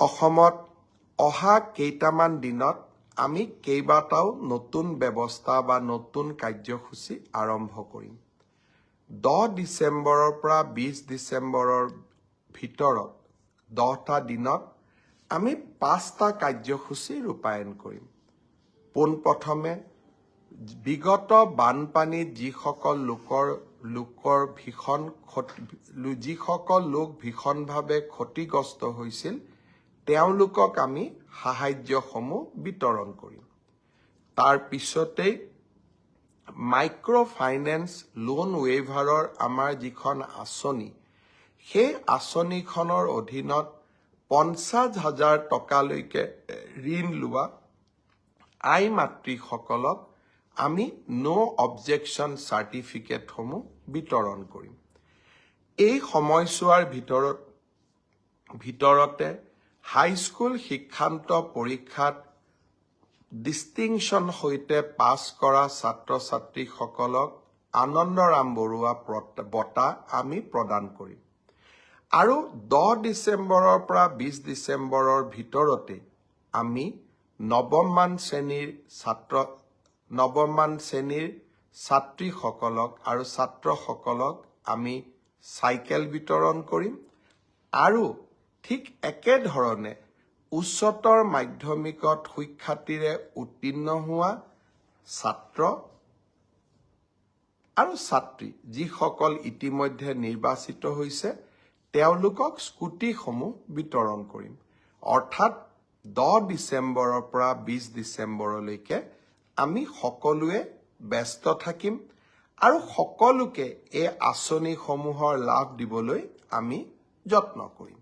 অসমত অহা কেইটামান দিনত আমি কেইবাটাও নতুন ব্যৱস্থা বা নতুন কাৰ্যসূচী আৰম্ভ কৰিম। 10 ডিচেম্বৰৰ পৰা 20 ডিচেম্বৰৰ ভিতৰত 10টা দিনত আমি 5টা কাৰ্যসূচী ৰূপায়ণ কৰিম। পোনপ্ৰথমে বিগত বানপানীত যিসকল লোক ভীষণভাৱে ক্ষতিগ্ৰস্ত হৈছিল তেওঁলোকক আমি সাহায্যসমূহ বিতৰণ কৰিম। তাৰ পিছতেই মাইক্ৰ' ফাইনেন্স লোন ৱেইভাৰৰ আমাৰ যিখন আঁচনি সেই আঁচনিখনৰ অধীনত 50,000 টকালৈকে ঋণ লোৱা আই মাতৃসকলক আমি ন' অবজেকশ্যন চাৰ্টিফিকেটসমূহ বিতৰণ কৰিম। এই সময়ছোৱাৰ ভিতৰতে হাইস্কুল শিক্ষান্ত পৰীক্ষাত ডিষ্টিংশ্যন সৈতে পাছ কৰা ছাত্ৰ ছাত্ৰীসকলক আনন্দৰাম বৰুৱা বঁটা আমি প্ৰদান কৰিম। আৰু 10 ডিচেম্বৰৰ পৰা 20 ডিচেম্বৰৰ ভিতৰতে আমি নৱমমান শ্ৰেণীৰ ছাত্ৰীসকলক আৰু ছাত্ৰসকলক আমি চাইকেল বিতৰণ কৰিম। আৰু ঠিক একেধৰণে উচ্চতৰ মাধ্যমিকত সুখ্যাতিৰে উত্তীৰ্ণ হোৱা ছাত্ৰ আৰু ছাত্ৰী যিসকল ইতিমধ্যে নিৰ্বাচিত হৈছে তেওঁলোকক স্কুটিসমূহ বিতৰণ কৰিম। অৰ্থাৎ 10 ডিচেম্বৰৰ পৰা 20 ডিচেম্বৰলৈকে আমি সকলোৱে ব্যস্ত থাকিম আৰু সকলোকে এই আঁচনিসমূহৰ লাভ দিবলৈ আমি যত্ন কৰিম।